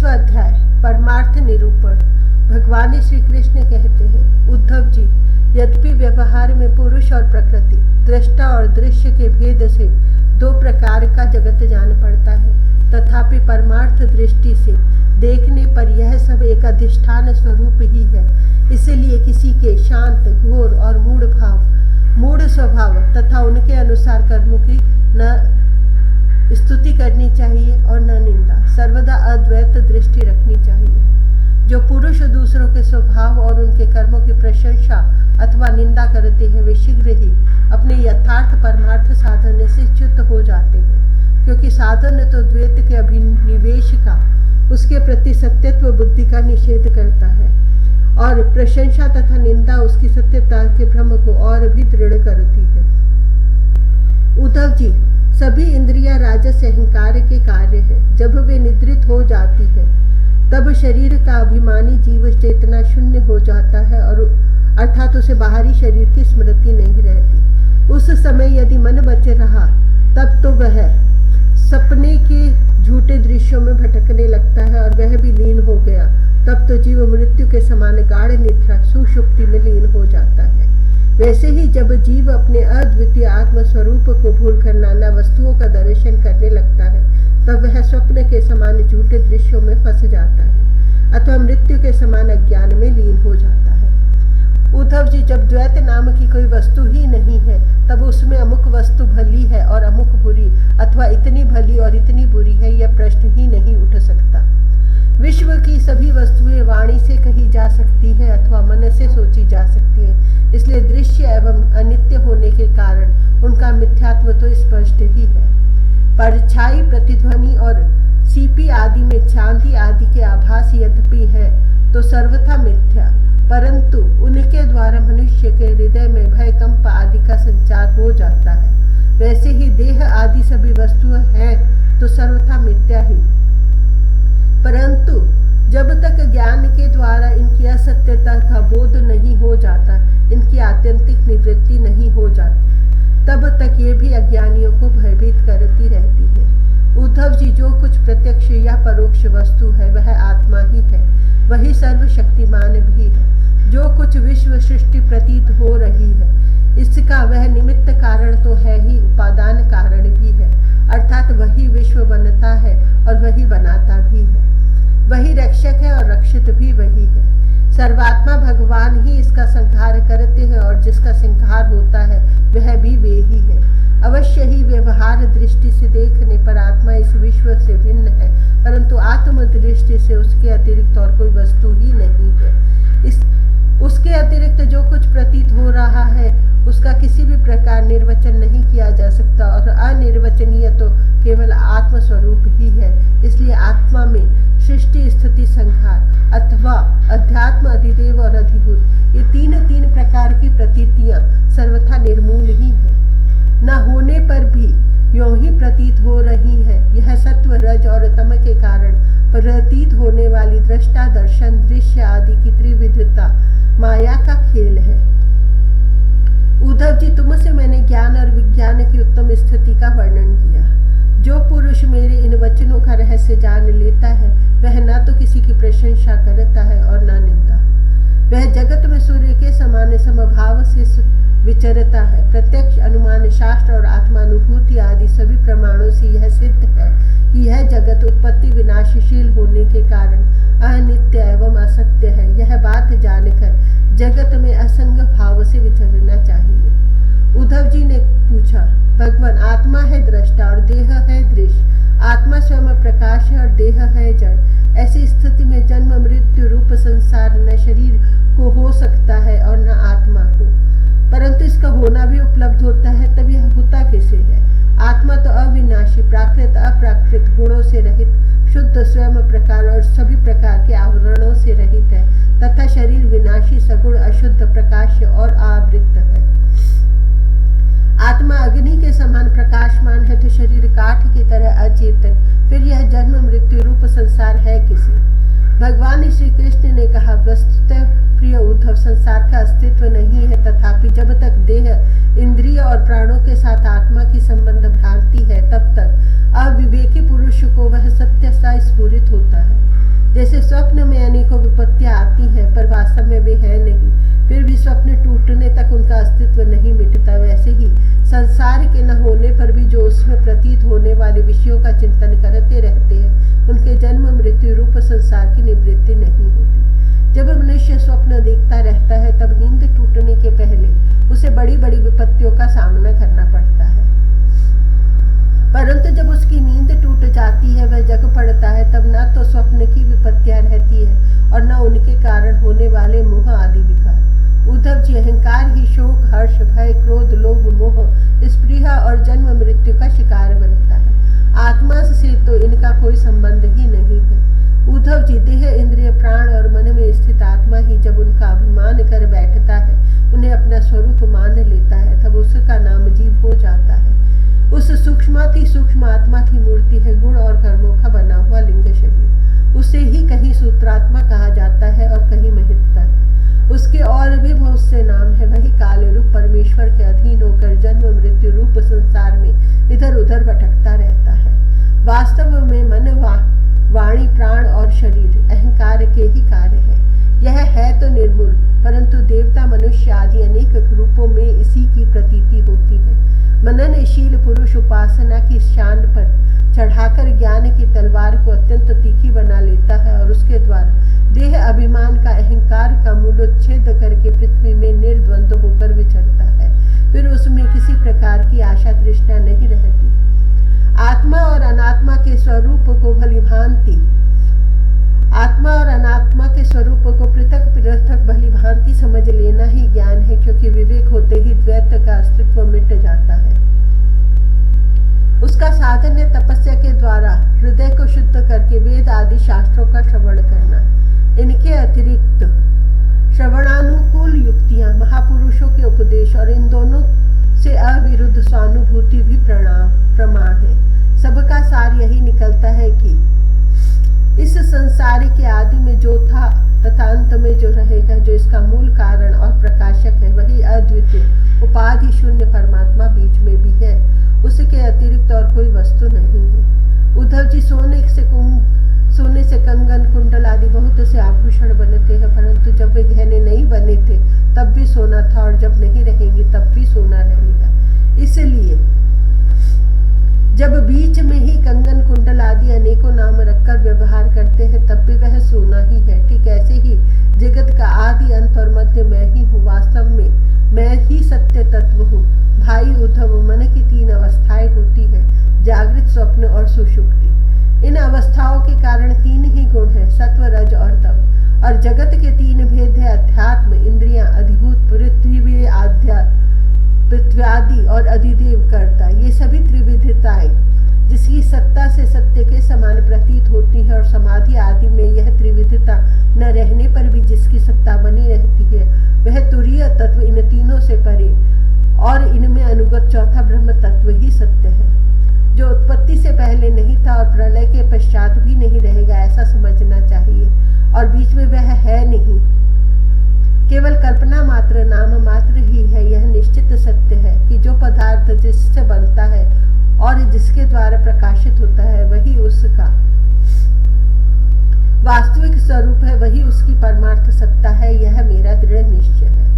22वां अध्याय परमार्थ निरूपण। भगवान श्री कृष्ण कहते हैं, उद्धव जी, यद्यपि व्यवहार में पुरुष और प्रकृति, दृष्टा और दृश्य के भेद से दो प्रकार का जगत जान पड़ता है, तथापि परमार्थ दृष्टि से देखने पर यह सब एक अधिष्ठान स्वरूप ही है। इसलिए किसी के शांत, घोर और मूढ़ स्वभाव तथा उनके अनुसार कर्मों की न स्तुति करनी चाहिए और न निंदा। सर्वदा अद्वैत दृष्टि रखनी चाहिए। जो पुरुष दूसरों के स्वभाव और उनके कर्मों की प्रशंसा अथवा निंदा करते हैं, वे शीघ्र ही अपने यथार्थ परमार्थ साधन से च्युत हो जाते हैं, क्योंकि साधन तो द्वैत के अभिनिवेश का, उसके प्रति सत्यत्व बुद्धि का निषेध करता है, और प्रशंसा तथा निंदा उसकी सत्यता के भ्रम को और भी दृढ़ करती है। उद्धव जी, सभी इंद्रियां राजस अहंकार के कार्य हैं। जब वे निद्रित हो जाती है, तब शरीर का अभिमानी जीव चेतना शून्य हो जाता है, और अर्थात उसे बाहरी शरीर की स्मृति नहीं रहती। उस समय यदि मन बच रहा, तब तो वह सपने के झूठे दृश्यों में भटकने लगता है, और वह भी लीन हो गया, तब तो जीव मृत्यु के समान गाढ़ निद्रा सुषुप्ति में लीन हो जाता है। वैसे ही जब जीव अपने अद्वितीय आत्म स्वरूप को भूलकर नाना वस्तुओं का दर्शन करने लगता है, तब वह स्वप्न के समान झूठे दृश्यों में फंस जाता है, अथवा मृत्यु के समान अज्ञान में लीन हो जाता है। उद्धव जी, जब द्वैत नाम की कोई वस्तु ही नहीं है, तब उसमें अमुक वस्तु भली है और अमुक बुरी, अथवा इतनी भली और इतनी बुरी है, यह प्रश्न ही नहीं उठ सकता। विश्व की सभी वस्तुएं वाणी से कही जा सकती हैं अथवा मन से सोची जा सकती हैं। इसलिए दृश्य एवं अनित्य होने के कारण उनका मिथ्यात्व तो स्पष्ट ही है। परछाई, प्रतिध्वनि और सीपी आदि में चांदी आदि के आभास यद्यपि है तो सर्वथा मिथ्या, परंतु उनके द्वारा मनुष्य के हृदय में भय, कंप आदि का संचार हो जाता है। वैसे ही देह आदि सभी वस्तुएं हैं तो सर्वथा मिथ्या ही, परंतु जब तक ज्ञान के द्वारा इनकी असत्यता का बोध नहीं हो जाता, इनकी आत्यंतिक निवृत्ति नहीं हो जाती, तब तक ये भी अज्ञानियों को भयभीत करती रहती है। उद्धव जी, जो कुछ प्रत्यक्ष या परोक्ष वस्तु है वह आत्मा ही है, वही सर्वशक्तिमान भी है। जो कुछ विश्व सृष्टि प्रतीत हो रही है, इसका वह निमित्त कारण तो है ही, उपादान कारण भी है, अर्थात वही विश्व बनता है और वही बनाता भी है। वही रक्षक है और रक्षित भी वही है। सर्वात्मा भगवान ही इसका संहार करते हैं, और जिसका संहार होता है वह भी वे ही है। अवश्य ही व्यवहार दृष्टि से देखने पर आत्मा इस विश्व से भिन्न है, परंतु आत्म दृष्टि से उसके अतिरिक्त और कोई वस्तु ही नहीं है। उसके अतिरिक्त जो कुछ प्रतीत हो रहा है उसका किसी भी प्रकार निर्वचन नहीं किया जा सकता, और अनिर्वचनीय तो केवल आत्म स्वरूप ही है। इसलिए आत्मा में सृष्टि, स्थिति, संहार अथवा अध्यात्म, अधिदेव और अधिभूत, ये तीन प्रकार की प्रतीतियां सर्वथा निर्मूल ही है। न होने पर भी यों ही प्रतीत हो रही है। यह सत्व, रज और तम के कारण प्रतीत होने वाली दृष्टा, दर्शन, दृश्य आदि की त्रिविधता माया का खेल है। उद्धव जी, तुमसे मैंने ज्ञान और विज्ञान की उत्तम स्थिति का वर्णन किया। जो पुरुष मेरे इन वचनों का रहस्य जान लेता है, वह न तो किसी की प्रशंसा करता है और न निंदा। वह जगत में सूर्य के समान समभाव से विचरता है। प्रत्यक्ष, अनुमान, शास्त्र और आत्मानुभूति आदि सभी प्रमाणों से यह सिद्ध है कि यह जगत उत्पत्ति विनाशशील होने के कारण अनित्य एवं असत्य है। यह बात जानकर जगत में असंग भाव से विचरना चाहिए। उद्धव जी ने पूछा, भगवान, आत्मा है दृष्टा और देह है दृश्य। आत्मा स्वयं प्रकाश है और देह है जड़। ऐसी स्थिति में जन्म, मृत्यु रूप संसार न शरीर को हो सकता है और न आत्मा को, परंतु इसका होना भी उपलब्ध होता है। तब यह होता किसे है? आत्मा तो अविनाशी, प्राकृत, अप्राकृत, गुणों से रहित, शुद्ध, स्वयं प्रकार और सभी प्रकार के आवरणों से रहित है, तथा शरीर विनाशी, सगुण, अशुद्ध, प्रकाश और आवृत है। आत्मा अग्नि के समान प्रकाशमान है तो शरीर काठ की तरह अचेतन। फिर यह जन्म, मृत्यु रूप संसार है किसे? भगवान श्री कृष्ण ने कहा, वस्तुतः प्रिय उद्धव, संसार का अस्तित्व नहीं है, तथापि जब तक देह, इंद्रिय और प्राणों के साथ आत्मा की संबंध भ्रांति है, तब तक अविवेकी पुरुष को वह सत्य सा स्फुरित होता है। जैसे स्वप्न में अनेकों विपत्तियां आती हैं पर वास्तव में वे हैं नहीं, फिर भी स्वप्न टूटने तक उनका अस्तित्व नहीं मिटता, वैसे ही संसार के न होने पर भी जो उसमें प्रतीत होने वाले विषयों का चिंतन करते रहते हैं, उनके जन्म मृत्यु रूप संसार की निवृत्ति नहीं होती। जब मनुष्य स्वप्न देखता रहता है तब नींद टूटने के पहले उसे बड़ी बड़ी विपत्तियों का सामना करना पड़ता है, परंतु जब उसकी नींद टूट जाती है, वह जग पड़ता है, तब न तो स्वप्न की विपत्तियां रहती है और न उनके कारण होने वाले मोह आदि विकार। उद्धव जी, अहंकार ही शोक, हर्ष, भय, क्रोध, लोभ, मोह, स्पृहा और जन्म मृत्यु का शिकार बनता है। आत्मा से तो इनका कोई संबंध ही नहीं है। उद्धव जी, देह, इंद्रिय, प्राण और मन में स्थित आत्मा ही जब उनका अभिमान कर बैठता है, उन्हें अपना स्वरूप मान लेता है, तब उसका नाम जीव हो जाता है। उस सूक्ष्माति सूक्ष्म आत्मा की मूर्ति है गुण और कर्मों का बना हुआ लिंग शरीर। उसे ही कहीं सूत्रात्मा कहा जाता है और कहीं महित्तत्व। उसके और भी बहुत से नाम है। वही काल रूप परमेश्वर के अधीन होकर जन्म मृत्यु रूप संसार में इधर उधर भटकता रहता है। वास्तव में मन, वाणी, प्राण और शरीर अहंकार के ही कार्य है। यह है तो निर्मूल, परंतु देवता, मनुष्य आदि अनेक रूपों में इसी की प्रतीति होती है। मननशील पुरुष उपासना की शान पर चढ़ाकर ज्ञान की तलवार को अत्यंत तीखी बना लेता है और उसके द्वारा देह अभिमान का, अहंकार का मूलोच्छेद करके पृथ्वी में निर्द्वंद होकर विचरता है। फिर उसमें किसी प्रकार की आशा तृष्णा नहीं रहती। आत्मा और अनात्मा के स्वरूप को भलीभांति पृथक भलीभांति समझ लेना ही ज्ञान है, क्योंकि विवेक होते ही द्वैत का अस्तित्व मिट जाता है। उसका साधन है तपस्या के द्वारा हृदय को शुद्ध करके वेद आदि शास्त्रों का श्रवण करना। इनके अतिरिक्त श्रवणानुकूल युक्तियां, महापुरुषों के उपदेश और इन दोनों से अविरुद्ध स्वानुभूति भी प्रमाण है। सबका सार यही निकलता है कि इस संसार के आदि में जो था तथा अंत में जो रहेगा, जो इसका मूल कारण और प्रकाशक है, वही अद्वितीय उपाधि शून्य परमात्मा बीच में भी है। उसके अतिरिक्त और कोई वस्तु नहीं है। उद्धव जी, सोने से कंगन, कुंडल आदि बहुत से आभूषण बनते हैं, परंतु जब वे गहने नहीं बने थे तब भी सोना था और जब नहीं रहेंगे तब भी सोना रहेगा। इसलिए जब बीच में ही कंगन, कुंडल आदि अनेकों नाम रखकर व्यवहार करते हैं तब भी वह सोना ही है। ठीक ऐसे ही जगत का आदि, अंत और मध्य मैं ही हूँ। वास्तव में मैं ही सत्य तत्व हूँ। भाई उद्धव, मन की 3 अवस्थाएं होती है, जागृत, स्वप्न और सुषुप्ति। इन अवस्थाओं के कारण 3 ही गुण हैं, सत्व, रज और तम। और जगत के 3 भेद है, अध्यात्म, इंद्रियां, अधिभूत, पृथ्वी, पृथ्व्यादि और अधिदेव कर्ता। ये सभी त्रिविधताएं जिसकी सत्ता से सत्य के समान प्रतीत होती है और समाधि आदि में यह त्रिविधता न रहने पर भी जिसकी सत्ता बनी रहती है, वह तुरीय तत्व इन तीनों से परे और इनमें अनुगत चौथा ब्रह्म तत्व ही सत्य है, जो उत्पत्ति से पहले नहीं था और प्रलय के पश्चात भी नहीं रहेगा, ऐसा समझना चाहिए। और बीच में वह है नहीं, केवल कल्पना मात्र, नाम मात्र ही है। यह निश्चित सत्य है कि जो पदार्थ जिससे बनता है और जिसके द्वारा प्रकाशित होता है, वही उसका वास्तविक स्वरूप है, वही उसकी परमार्थ सत्ता है। यह मेरा दृढ़ निश्चय है।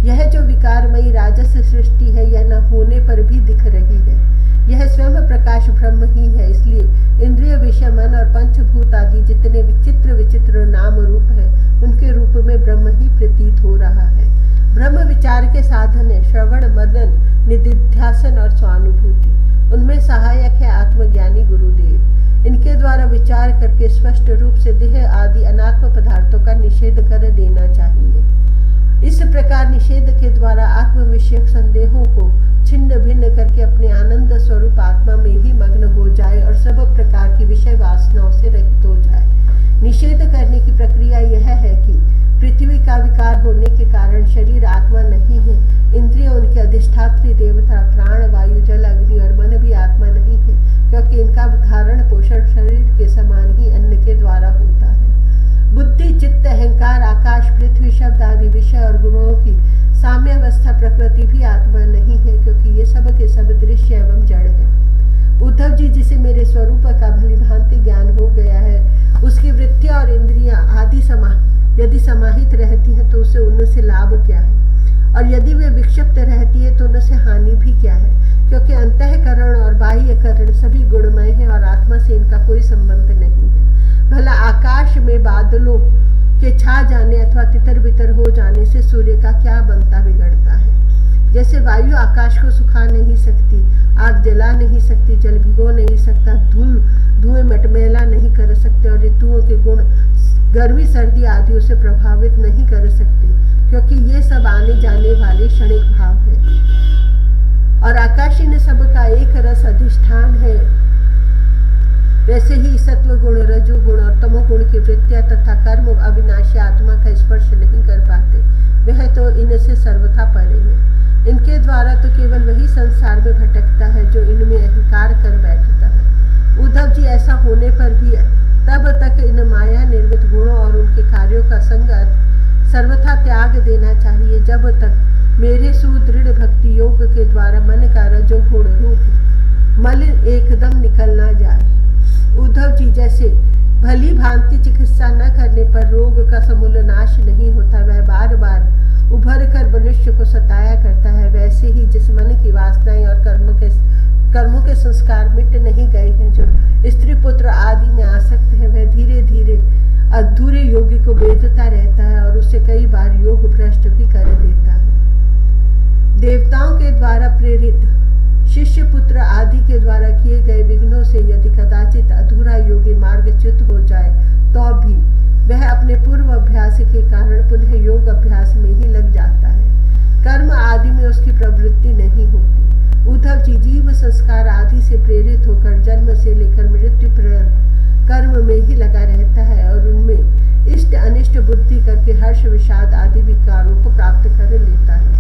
यह जो विकारमयी राजस सृष्टि है, यह न होने पर भी दिख रही है। यह स्वयं प्रकाश ब्रह्म ही है। इसलिए इंद्रिय, विषय, मन और पंचभूत आदि जितने विचित्र विचित्र नाम रूप है, उनके रूप में ब्रह्म ही प्रतीत हो रहा है। ब्रह्म विचार के साधन है श्रवण, मनन, निधिध्यासन और स्वानुभूति। उनमें सहायक है आत्मज्ञानी गुरुदेव। इनके द्वारा विचार करके स्पष्ट रूप से देह आदि अनात्म पदार्थों का निषेध कर देना चाहिए। इस प्रकार निषेध के द्वारा आत्म विषयक संदेहों को छिन्न भिन्न करके अपने आनंद स्वरूप आत्मा में ही मग्न हो जाए और सब प्रकार की विषय वासनाओं से रहित हो जाए। निषेध करने की प्रक्रिया यह है कि पृथ्वी का विकार होने के कारण शरीर आत्मा नहीं है, इंद्रिय उनके अधिष्ठात्री देवता, प्राण, वायु, जल, अग्नि और मन भी आत्मा नहीं है, क्योंकि इनका धारण पोषण शरीर के समान ही अन्न के द्वारा होता है। बुद्धि, चित्त, अहंकार, आकाश, पृथ्वी, शब्द आदि विषय और गुणों की साम्यावस्था प्रकृति भी आत्मा नहीं है, क्योंकि ये सब के सब दृश्य एवं जड़ है। उद्धव जी, जिसे मेरे स्वरूप का भलीभांति ज्ञान हो गया है, उसकी वृत्तियां और यदि समाहित रहती हैं तो उसे उनसे लाभ क्या है, और यदि वे विक्षिप्त रहती है तो उनसे हानि भी क्या है, क्योंकि अंतःकरण और बाह्यकरण सभी गुणमय हैं और आत्मा से इनका कोई संबंध नहीं है। भला आकाश में बादलों के छा जाने अथवा तितर बितर हो जाने से सूर्य का क्या बनता बिगड़ता है। जैसे वायु आकाश को सुखा नहीं सकती, आग जला नहीं सकती, जल भिगो नहीं सकता, धुएं मटमैला नहीं कर सकते और ऋतुओं के गुण गर्मी सर्दी आदि उसे प्रभावित नहीं कर सकते, क्योंकि ये सब आने जाने वाले क्षणिक भाव है। और आकाश इन सब का एक रस अधिष्ठान है। वैसे ही सत्व गुण, रजो गुण और तमो गुण की वृत्तियां तथा कर्म अविनाशी आत्मा का स्पर्श नहीं कर पाते, वह तो इनसे सर्वथा परे है। इनके द्वारा तो केवल वही संसार में भटकता है जो इनमें अहंकार कर बैठता है। उद्धव जी, ऐसा होने पर भी तब तक इन माया निर्मित गुणों और उनके कार्यों का संग सर्वथा त्याग देना चाहिए जब तक मेरे सुदृढ़ भक्ति योग के द्वारा मन का रजोगुण रूप मल एकदम निकल न जाए। उद्धव जी, जैसे भली भांति चिकित्सा न करने पर रोग का समूल नाश नहीं होता, वह बार बार उभर कर मनुष्य को सताया करता है, वैसे ही जिस मन की वासनाएं और कर्मों के संस्कार मिट नहीं गए हैं, जो स्त्री पुत्र आदि में आसक्त है, वह धीरे धीरे अधूरे योगी को बेचता रहता है और उसे कई बार योग भ्रष्ट भी कर देता है। देवताओं के द्वारा प्रेरित शिष्य पुत्र आदि के द्वारा किए गए विघ्नों से यदि कदाचित अधूरा योगी मार्गच्युत हो जाए तो भी वह अपने पूर्व अभ्यास के कारण पुनः योग अभ्यास में ही लग जाता है। कर्म आदि में उसकी प्रवृत्ति नहीं होती। उद्धव जी, जीव संस्कार आदि से प्रेरित होकर जन्म से लेकर मृत्यु पर्यंत कर्म में ही लगा रहता है और उनमें इष्ट अनिष्ट बुद्धि करके हर्ष विषाद आदि विकारों को प्राप्त कर लेता है।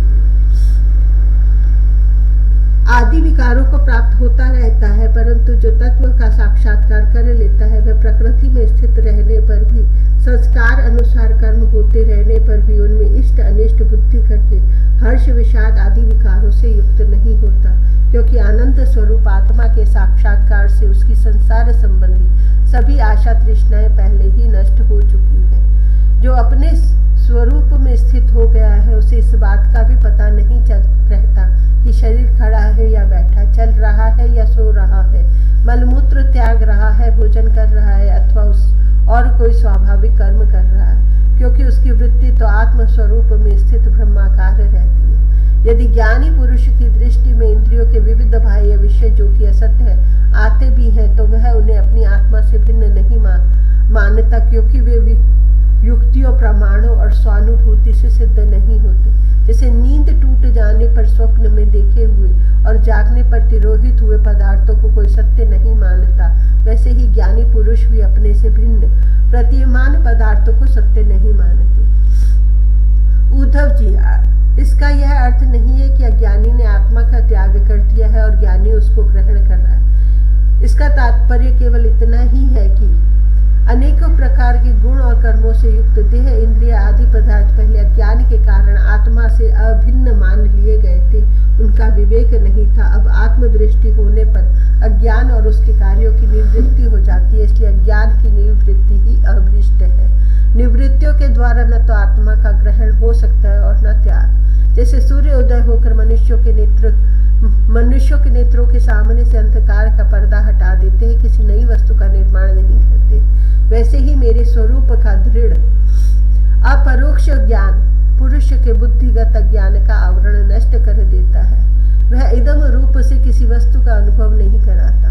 आदि विकारों को प्राप्त होता रहता है, परंतु जो तत्व का साक्षात्कार कर लेता है वह प्रकृति में स्थित रहने पर भी, संस्कार अनुसार कर्म होते रहने पर भी उनमें इष्ट अनिष्ट बुद्धि करके हर्ष विषाद आदि विकारों से युक्त नहीं होता, क्योंकि आनंद स्वरूप आत्मा के साक्षात्कार से उसकी संसार संबंधी सभी आशा तृष्णाएं पहले ही नष्ट हो चुकी है। जो अपने स्वरूप में स्थित हो गया है उसे इस बात का भी पता नहीं चल रहता कि शरीर खड़ा है या बैठा, चल रहा है या सो रहा है, मलमूत्र त्याग रहा है, भोजन कर रहा है अथवा और कोई स्वाभाविक कर्म कर रहा है, क्योंकि उसकी वृत्ति तो आत्म स्वरूप में स्थित ब्रह्माकार रहती है। यदि ज्ञानी पुरुष की दृष्टि में इंद्रियों के विविध बाह्य विषय जो कि असत्य है आते भी हैं तो वह उन्हें अपनी आत्मा से भिन्न नहीं मानता, क्योंकि वे युक्तियों, प्रमाणों और स्वानुभूति से सिद्ध नहीं होते। जैसे नींद टूट जाने पर स्वप्न में देखे हुए और जागने पर तिरोहित हुए पदार्थों को कोई सत्य नहीं मानता, वैसे ही ज्ञानी पुरुष भी अपने से भिन्न प्रतीयमान पदार्थों को सत्य नहीं मानते। उद्धव जी, इसका यह अर्थ नहीं है कि अज्ञानी ने आत्मा का त्याग कर दिया है और ज्ञानी उसको ग्रहण कर रहा है। इसका तात्पर्य केवल इतना ही है कि अनेकों प्रकार के गुण और कर्मों से युक्त देह, इंद्रिय आदि पदार्थ पहले अज्ञान के कारण आत्मा से अभिन्न मान लिए गए थे, उनका विवेक नहीं था। अब आत्मदृष्टि होने पर अज्ञान और उसके कार्यों की निवृत्ति हो जाती है, इसलिए अज्ञान की निवृत्ति ही अभीष्ट है। निवृत्तियों के द्वारा न तो आत्मा का ग्रहण हो सकता है और न त्याग। जैसे सूर्य उदय होकर मनुष्यों के नेत्रों के सामने से अंधकार का पर्दा हटा देते हैं, किसी नई वस्तु का निर्माण नहीं करते, वैसे ही मेरे स्वरूप का दृढ़ अपरोक्ष ज्ञान पुरुष के बुद्धिगत अज्ञान का आवरण नष्ट कर देता है। वह इदम रूप से किसी वस्तु का अनुभव नहीं कराता।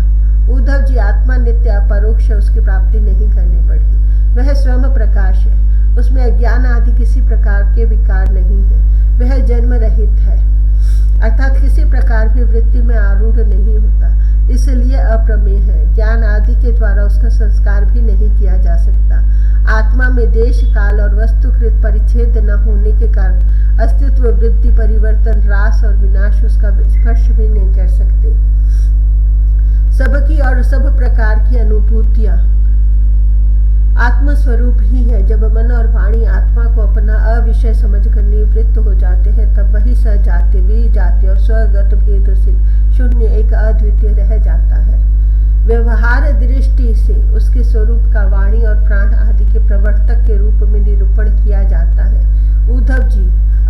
उद्धव जी, आत्मा नित्य अपरोक्ष, उसकी प्राप्ति नहीं करनी पड़ती। वह स्वयं प्रकाश है, उसमें अज्ञान आदि किसी प्रकार के विकार नहीं है। वह जन्म रहित है, अर्थात किसी प्रकार की वृत्ति में आरूढ़ नहीं होता, इसलिए अप्रमेय है। ज्ञान आदि के द्वारा उसका संस्कार भी नहीं किया जा सकता। आत्मा में देश, काल और वस्तुकृत परिच्छेद न होने के कारण अस्तित्व, वृद्धि, परिवर्तन, ह्रास और विनाश उसका स्पर्श भी नहीं कर सकते। सबकी और सब प्रकार की अनुभूतियां आत्मस्वरूप ही है। जब मन और वाणी आत्मा को अपना अविषय समझकर निवृत्त हो जाते हैं, तब वही सजातीय, विजातीय और स्वगत भेद से शून्य एक अद्वितीय रह जाता है। व्यवहार दृष्टि से उसके स्वरूप का वाणी और प्राण आदि के प्रवर्तक के रूप में निरूपण किया जाता है। उद्धव जी,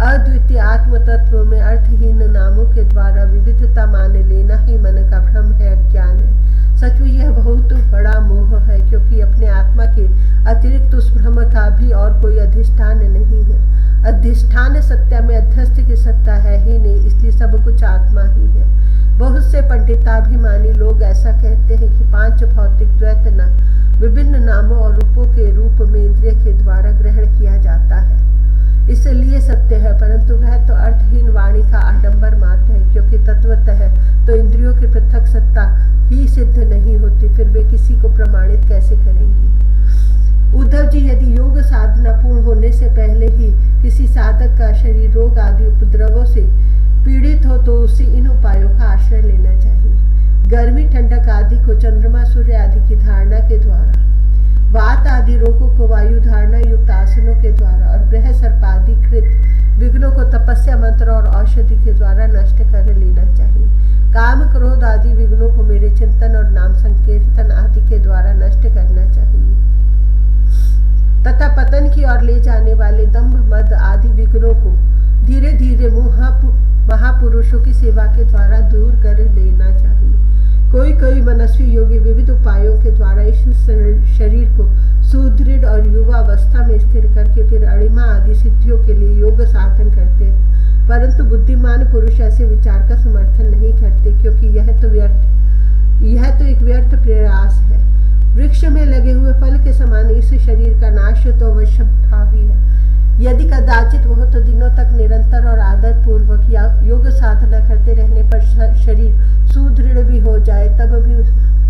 अद्वितीय आत्म तत्व में अर्थहीन नामों के द्वारा विविधता मान लेना ही मन का भ्रम है, अज्ञान है। सचमुच यह बहुत बड़ा मोह है, क्योंकि अपने आत्मा के अतिरिक्त उस भ्रम का भी और कोई अधिष्ठान नहीं है। अधिष्ठान सत्ता में अध्यस्त की सत्ता है ही नहीं, इसलिए सब कुछ आत्मा ही है। बहुत से पंडिताभिमानी लोग ऐसा कहते हैं कि 5 भौतिक द्वैत न विभिन्न नामों और रूपों के रूप में इंद्रिय के द्वारा ग्रहण किया जाता है, इसलिए सत्य है, परंतु वह तो अर्थहीन वाणी का आडंबर मात्र है, क्योंकि तत्वतः तो इंद्रियों की पृथक सत्ता ही सिद्ध नहीं होती, फिर वे किसी को प्रमाणित कैसे करेंगी। उद्धव जी, यदि योग साधना पूर्ण होने से पहले ही किसी साधक का शरीर रोग आदि उपद्रवों से पीड़ित हो तो उसे इन उपायों का आश्रय लेना चाहिए। गर्मी ठंडक आदि को चंद्रमा सूर्य आदि की धारणा के द्वारा, वात आदि रोगों को वायु धारणा युक्त आसनों के द्वारा और ग्रह सर्पादि कृत विघ्नों को तपस्या मंत्र और औषधि के द्वारा नष्ट कर लेना चाहिए। काम क्रोध आदि विघ्नों को मेरे चिंतन और नाम संकीर्तन आदि के द्वारा नष्ट करना चाहिए, तथा पतन की ओर ले जाने वाले दंभ मद आदि विघ्नों को धीरे धीरे महापुरुषों की सेवा के द्वारा दूर कर लेना चाहिए। कोई मनस्वी योगी विविध उपायों के द्वारा इस शरीर को सुदृढ़ और युवा अवस्था में स्थिर करके फिर अणिमा आदि सिद्धियों के लिए योग साधन करते हैं, परंतु बुद्धिमान पुरुष ऐसे विचार का समर्थन नहीं करते, क्योंकि यह तो एक व्यर्थ प्रयास है। वृक्ष में लगे हुए फल के समान इस शरीर का नाश तो अवश्यभावी है। यदि कदाचित बहुत दिनों तक निरंतर और आदर पूर्वक योग साधना करते रहने पर शरीर सुदृढ़ भी हो जाए, तब भी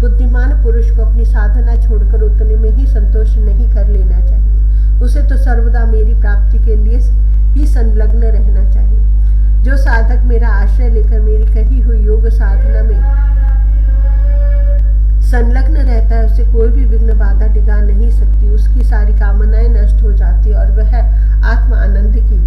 बुद्धिमान पुरुष को अपनी साधना छोड़कर उतने में ही संतोष नहीं कर लेना चाहिए। उसे तो सर्वदा मेरी प्राप्ति के लिए ही संलग्न रहना चाहिए। जो साधक मेरा आश्रय लेकर मेरी कही हुई योग साधना में संलग्न रहता है, उसे कोई भी विघ्न बाधा डिगा नहीं सकती। उसकी सारी कामनाएं नष्ट हो जाती और वह आत्म आनंद की